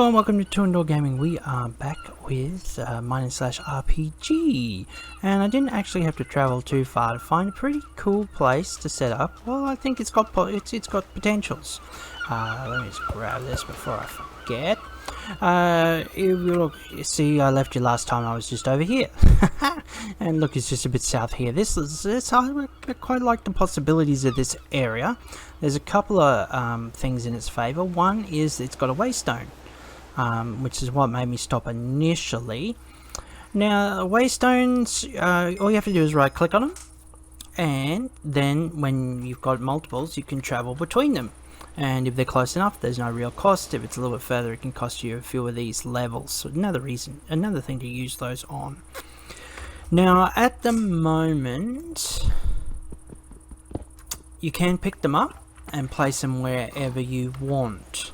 and welcome to Two and Door Gaming. We are back with Mining/RPG, and I didn't actually have to travel too far to find a pretty cool place to set up. Well, I think it's got potentials. Let me just grab this before I forget. If you look, see, I left you last time. I was just over here, and look, it's just a bit south here. This I quite like the possibilities of this area. There's a couple of things in its favour. One is it's got a waystone, which is what made me stop initially. Now, waystones, all you have to do is right click on them, and then when you've got multiples, you can travel between them. And if they're close enough, there's no real cost. If it's a little bit further, it can cost you a few of these levels. So another thing to use those on. Now, at the moment, you can pick them up and place them wherever you want.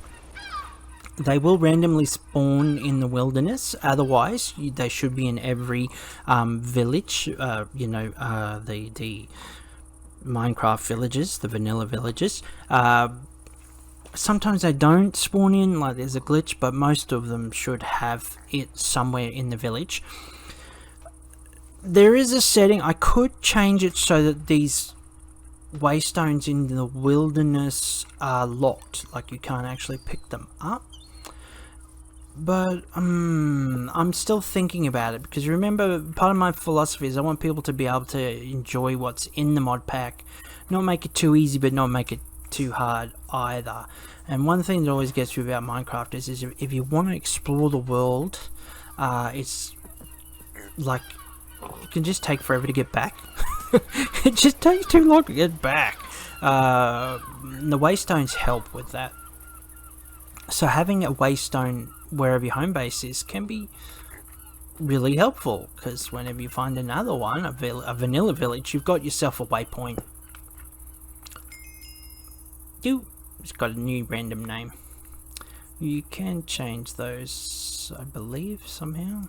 They will randomly spawn in the wilderness. Otherwise, they should be in every village. The Minecraft villages, the vanilla villages. Sometimes they don't spawn in, like there's a glitch, but most of them should have it somewhere in the village. There is a setting, I could change it so that these waystones in the wilderness are locked, like you can't actually pick them up. But I'm still thinking about it, because remember, part of my philosophy is I want people to be able to enjoy what's in the mod pack, not make it too easy but not make it too hard either. And one thing that always gets me about Minecraft is if you want to explore the world, it's like it can just take forever to get back. It just takes too long to get back. The waystones help with that. So having a waystone wherever your home base is can be really helpful, because whenever you find another one, a vanilla village, you've got yourself a waypoint. It's got a new random name. You can change those, I believe, somehow.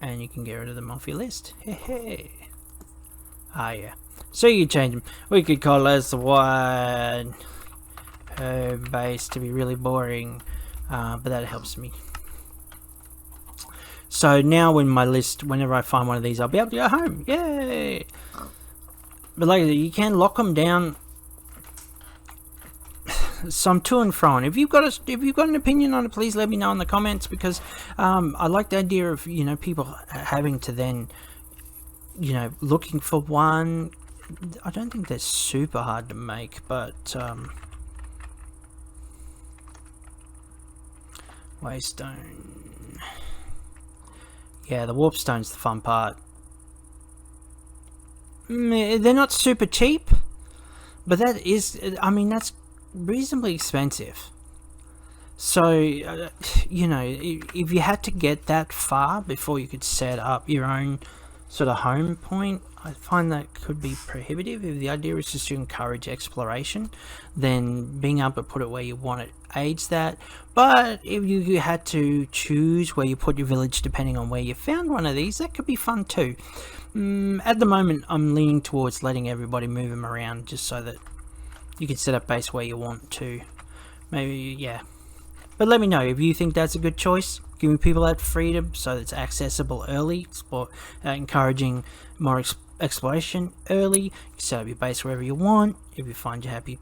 And you can get rid of them off your list. Hey. Ah, yeah. So you change them. We could call this one home base to be really boring, but that helps me. So now in my list, whenever I find one of these, I'll be able to go home. Yay! But like you can lock them down. Some to and fro. If you've got an opinion on it, please let me know in the comments, because I like the idea of people having to then looking for one. I don't think they're super hard to make, but waystone. Yeah, the warpstone's the fun part. They're not super cheap, but that's reasonably expensive. So if you had to get that far before you could set up your own sort of home point, I find that could be prohibitive. If the idea is just to encourage exploration, then being able to put it where you want it aids that. But if you had to choose where you put your village depending on where you found one of these, that could be fun too. At the moment, I'm leaning towards letting everybody move them around, just so that you can set up base where you want to. Maybe, yeah. But let me know if you think that's a good choice. Giving people that freedom so it's accessible early, encouraging more exploration early. You can set up your base wherever you want. If you find your happy,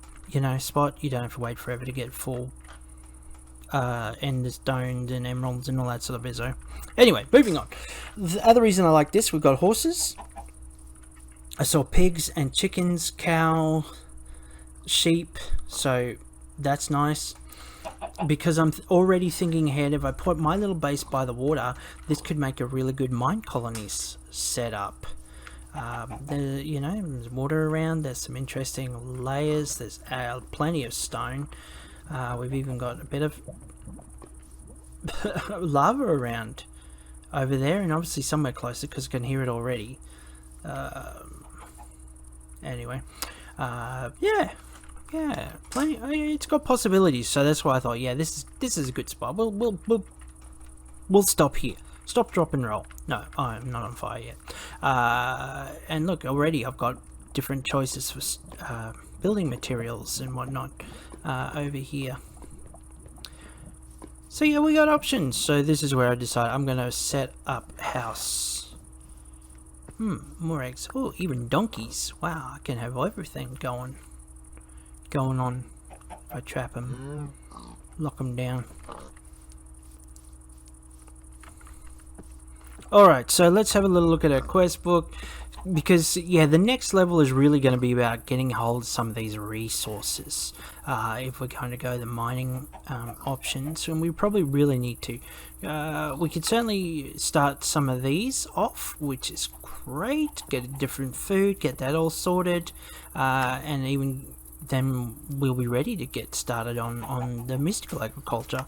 spot, you don't have to wait forever to get full ender stones and emeralds and all that sort of bizzo. Anyway, moving on. The other reason I like this, we've got horses. I saw pigs and chickens, cow, sheep, so that's nice. Because I'm already thinking ahead, if I put my little base by the water, this could make a really good mine colonies setup. There's water around, there's some interesting layers, there's plenty of stone. We've even got a bit of lava around over there, and obviously somewhere closer because I can hear it already. Anyway, yeah, plenty. It's got possibilities, so that's why I thought, yeah, this is a good spot. We'll stop here. Stop, drop, and roll. No, I'm not on fire yet. And look, already I've got different choices for building materials and whatnot over here. So yeah, we got options. So this is where I decide I'm going to set up house. More eggs. Oh, even donkeys. Wow, I can have everything going on. I trap them, lock them down. Alright, so let's have a little look at our quest book, because yeah, the next level is really going to be about getting hold of some of these resources. If we're going to go the mining options, and we probably really need to. We could certainly start some of these off, which is great. Get a different food, get that all sorted, and even then we'll be ready to get started on the mystical agriculture.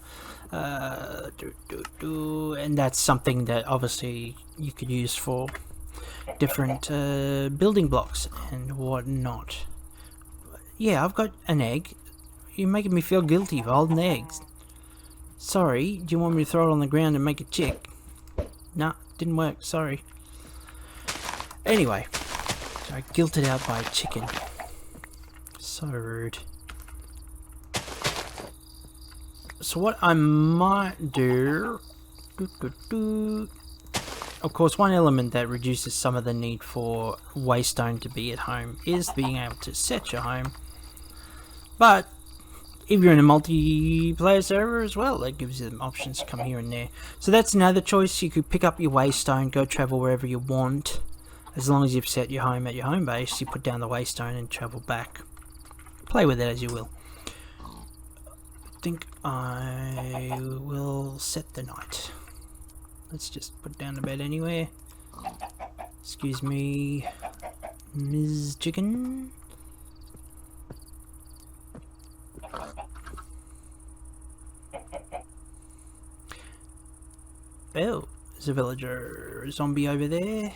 And that's something that obviously you could use for different building blocks and whatnot. Yeah, I've got an egg. You're making me feel guilty for holding eggs. Sorry, do you want me to throw it on the ground and make a chick? Nah, didn't work, sorry. Anyway, so I guilted out by a chicken. So rude. So what I might do... Of course, one element that reduces some of the need for Waystone to be at home is being able to set your home. But if you're in a multiplayer server as well, that gives you options to come here and there. So that's another choice. You could pick up your Waystone, go travel wherever you want. As long as you've set your home at your home base, you put down the Waystone and travel back. Play with it as you will. I think I will set the night. Let's just put down the bed anywhere. Excuse me, Ms. Chicken. Oh, there's a villager, a zombie over there.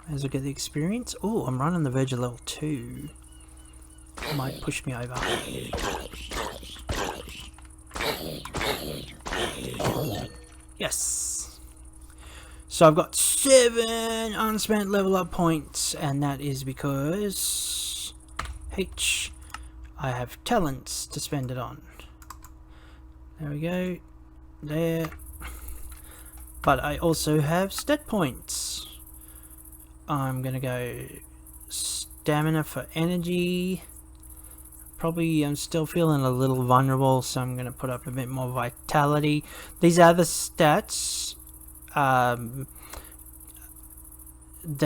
As I get the experience. Oh, I'm right on the verge of level 2. Might push me over. Yes. So I've got 7 unspent level up points, and that is because I have talents to spend it on. There we go. There. But I also have stat points. I'm gonna go stamina for energy. Probably I'm still feeling a little vulnerable, so I'm going to put up a bit more vitality. These are the stats that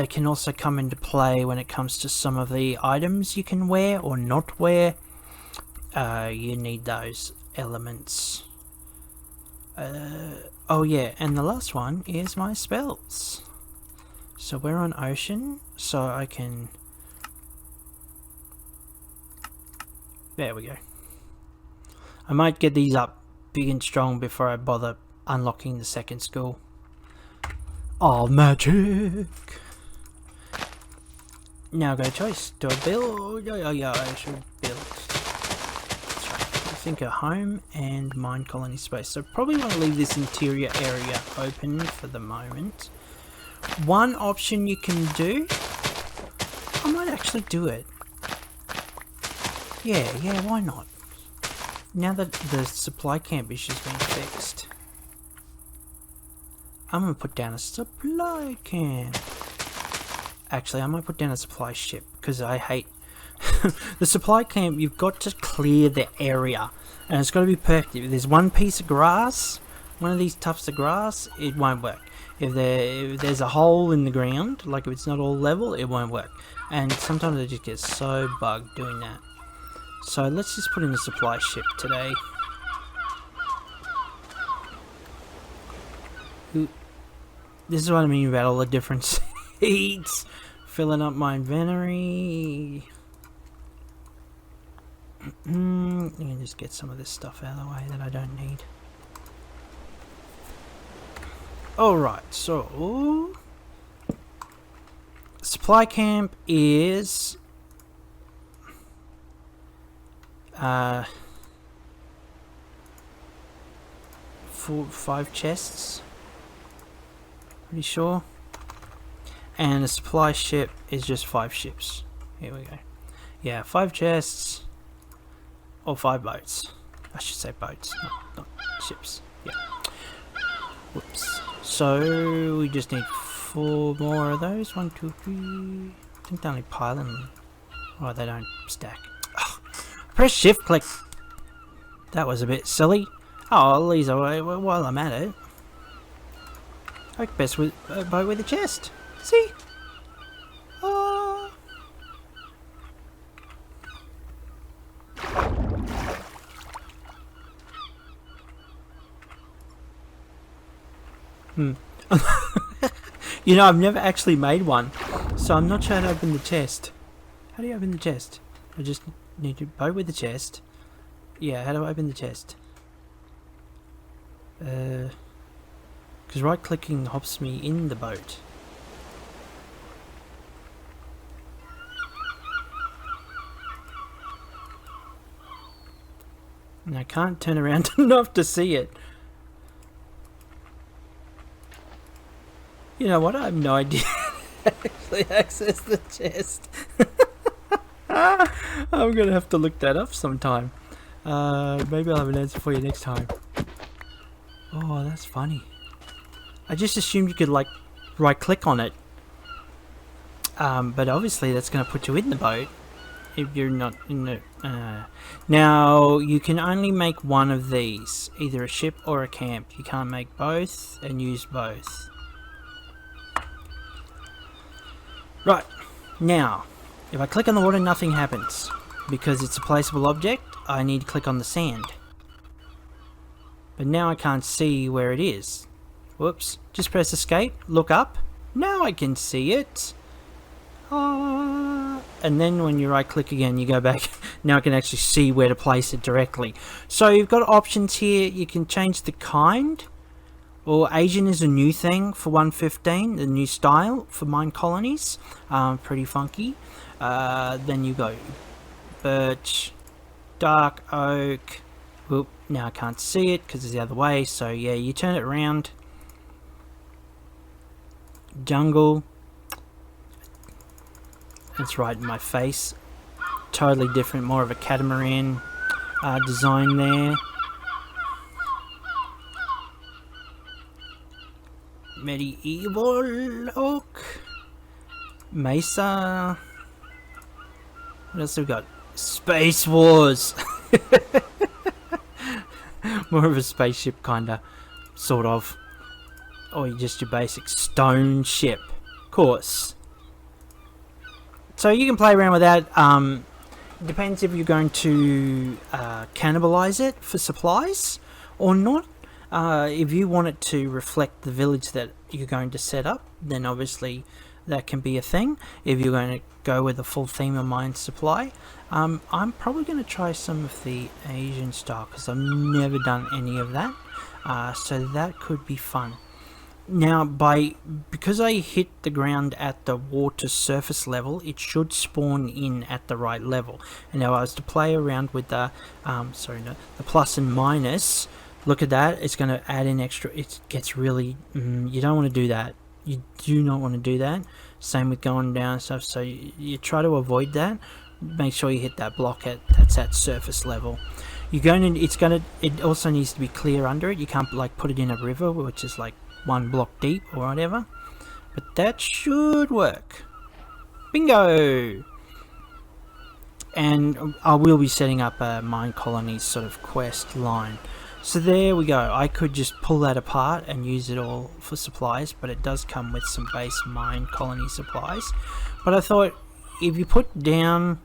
can also come into play when it comes to some of the items you can wear or not wear. You need those elements. Oh yeah, and the last one is my spells. So we're on ocean, so I can... There we go. I might get these up big and strong before I bother unlocking the second school. Oh, magic! Now go choice. Do I build? Yeah, I should build. That's right. I think a home and Minecolonies space. So probably want to leave this interior area open for the moment. One option you can do, I might actually do it. Yeah, why not? Now that the supply camp issue's been fixed, I'm gonna put down a supply camp. Actually, I might put down a supply ship, because I hate... the supply camp, you've got to clear the area, and it's got to be perfect. If there's one piece of grass, one of these tufts of grass, it won't work. If there's a hole in the ground, like if it's not all level, it won't work. And sometimes I just get so bugged doing that. So let's just put in a supply ship today. This is what I mean about all the different seeds. Filling up my inventory. You can just get some of this stuff out of the way that I don't need. Alright, so... supply camp is... 5 chests, pretty sure, and a supply ship is just 5 ships. Here we go. Yeah, 5 chests or 5 boats. I should say boats, not ships. Yeah. Whoops. So we just need 4 more of those. 1, 2, 3. I think they only pile them. Oh, they don't stack. Ugh. Press shift click. That was a bit silly. Oh, I'll ease away while I'm at it. I like best with a boat with a chest. See? You know, I've never actually made one, so I'm not sure how to open the chest. How do you open the chest? I just need to boat with the chest. Yeah, how do I open the chest? Because right clicking hops me in the boat. And I can't turn around enough to see it. You know what? I have no idea how to actually access the chest. I'm gonna have to look that up sometime. Maybe I'll have an answer for you next time. Oh, that's funny. I just assumed you could like right click on it. But obviously that's gonna put you in the boat if you're not in the... Now, you can only make one of these, either a ship or a camp. You can't make both and use both. Right, now, if I click on the water, nothing happens. Because it's a placeable object, I need to click on the sand. But now I can't see where it is. Whoops, just press escape, look up. Now I can see it. And then when you right click again, you go back. Now I can actually see where to place it directly. So you've got options here. You can change the kind. Well, Asian is a new thing for 1.15, the new style for Minecolonies. Pretty funky. Then you go birch, dark oak. Whoop, now I can't see it because it's the other way. So yeah, you turn it around. Jungle. It's right in my face. Totally different, more of a catamaran design there. Medieval oak, mesa. What else have we got? Space Wars. More of a spaceship kinda, sort of, or just your basic stone ship, of course. So you can play around with that. Depends if you're going to cannibalize it for supplies or not. If you want it to reflect the village that you're going to set up, then obviously that can be a thing. If you're going to go with a full theme of mine supply, I'm probably going to try some of the Asian style because I've never done any of that. So that could be fun. Now, because I hit the ground at the water surface level, it should spawn in at the right level. And now I was to play around with the the plus and minus. Look at that, it's going to add in extra. It gets really, you don't want to do that. You do not want to do that. Same with going down and stuff, so you try to avoid that. Make sure you hit that block that's at surface level. It also needs to be clear under it. You can't like put it in a river, which is like 1 block deep or whatever. But that should work. Bingo! And I will be setting up a Minecolonies sort of quest line. So there we go. I could just pull that apart and use it all for supplies, but it does come with some base Minecolonies supplies. But I thought if you put down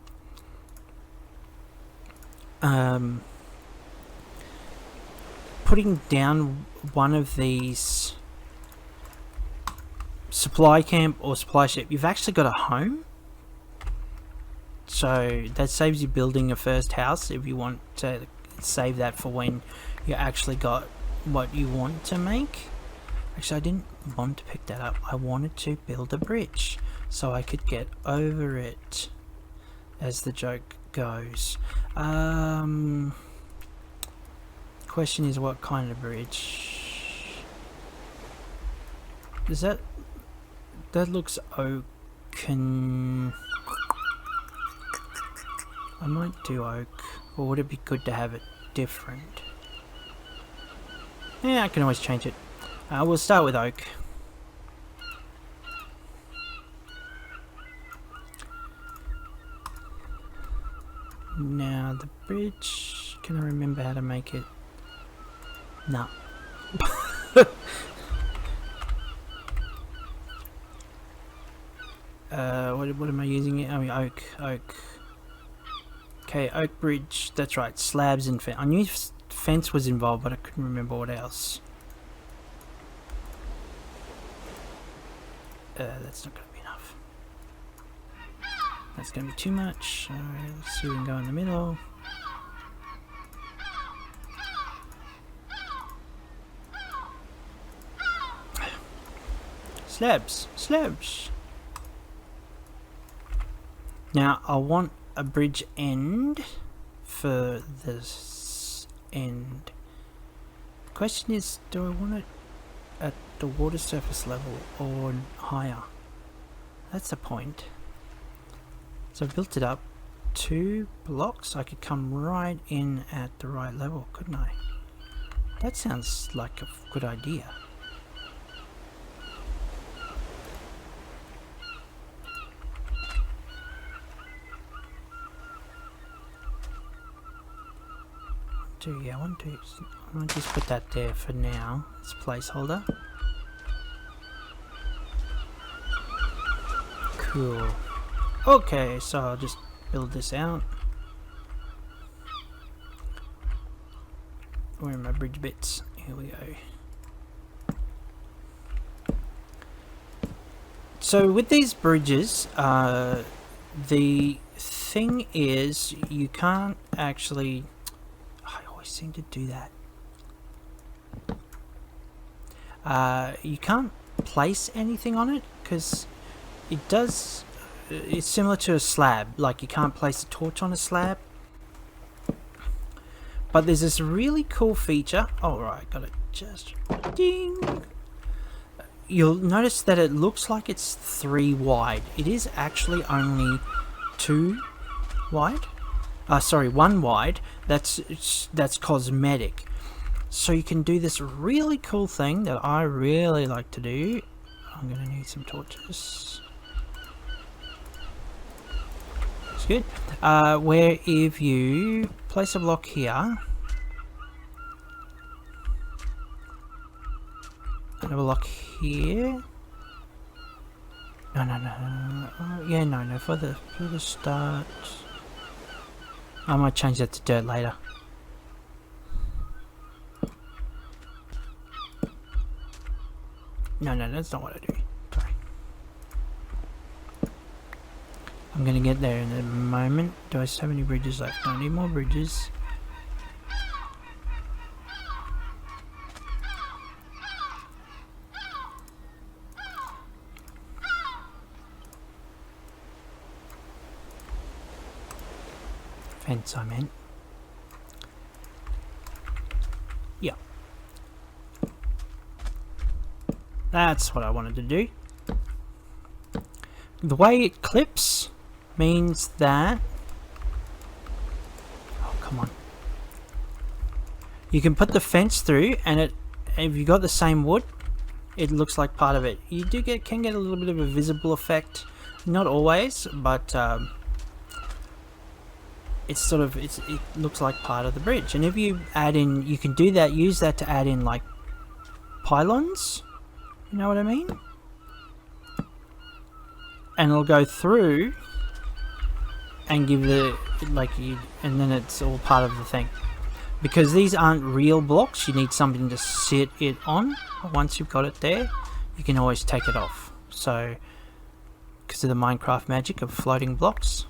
putting down one of these supply camp or supply ship, you've actually got a home. So that saves you building a first house if you want to save that for when you actually got what you want to make. Actually, I didn't want to pick that up. I wanted to build a bridge so I could get over it, as the joke goes. Question is, what kind of bridge? Is that looks oaken? I might do oak, or would it be good to have it different? Yeah, I can always change it. We'll start with oak. Now the bridge, can I remember how to make it? No. What am I using it? I mean oak. Okay, oak bridge, that's right, slabs and fence. I knew fence was involved, but I couldn't remember what else. That's not going to be enough. That's going to be too much. Let's see if we can go in the middle. Slabs. Now I want a bridge end for this end. The question is, do I want it at the water surface level or higher? That's the point. So I've built it up 2 blocks. I could come right in at the right level, couldn't I? That sounds like a good idea. Yeah, I'm gonna just put that there for now. It's a placeholder. Cool. Okay, so I'll just build this out. Where are my bridge bits? Here we go. So with these bridges, the thing is you can't actually... seem to do that. You can't place anything on it because it does. It's similar to a slab. Like you can't place a torch on a slab. But there's this really cool feature. Oh right, got it. Just ding. You'll notice that it looks like it's 3 wide. It is actually only 2 wide. Sorry, 1 wide. That's cosmetic. So you can do this really cool thing that I really like to do. I'm gonna need some torches. That's good. Where if you place a block here and a block here. No. Yeah, no. For the start. I might change that to dirt later. No, that's not what I do. Sorry. I'm gonna get there in a moment. Do I still have any bridges left? I need more bridges. Fence, I meant. Yeah. That's what I wanted to do. The way it clips means that... Oh, come on. You can put the fence through and if you got the same wood, it looks like part of it. You can get a little bit of a visible effect. Not always, but... it's sort of it looks like part of the bridge. And if you add in, you can do that, use that to add in like pylons, you know what I mean, and it'll go through and give the and then it's all part of the thing. Because these aren't real blocks, you need something to sit it on. Once you've got it there, you can always take it off. So because of the Minecraft magic of floating blocks.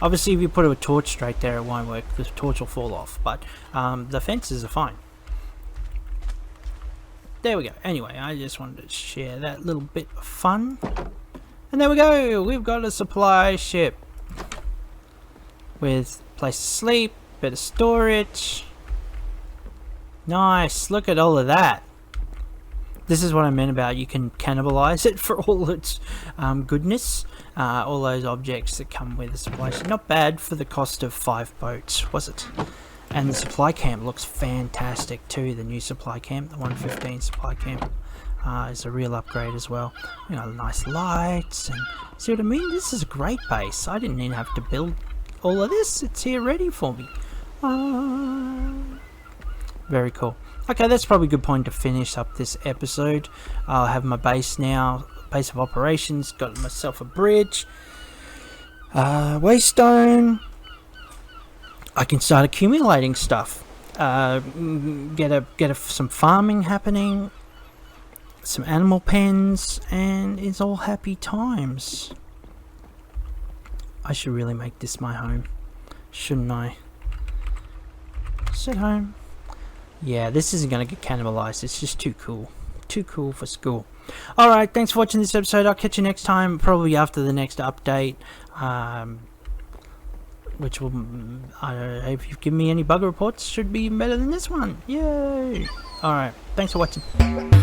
Obviously, if you put a torch straight there, it won't work. The torch will fall off, but the fences are fine. There we go. Anyway, I just wanted to share that little bit of fun. And there we go. We've got a supply ship with place to sleep, bit of storage. Nice. Look at all of that. This is what I meant about you can cannibalize it for all its goodness. All those objects that come with a supply ship. Not bad for the cost of 5 boats, was it? And the supply camp looks fantastic too. The new supply camp, the 115 supply camp, is a real upgrade as well. You know, nice lights, and see what I mean? This is a great base. I didn't even have to build all of this. It's here ready for me. Very cool. Okay, that's probably a good point to finish up this episode. I'll have my base now, base of operations, got myself a bridge, Waystone. I can start accumulating stuff, get some farming happening, some animal pens, and it's all happy times. I should really make this my home, shouldn't I? Sit home. Yeah, this isn't going to get cannibalized. It's just too cool. Too cool for school. Alright, thanks for watching this episode. I'll catch you next time, probably after the next update. Which will, if you've given me any bug reports, should be better than this one. Yay! Alright, thanks for watching.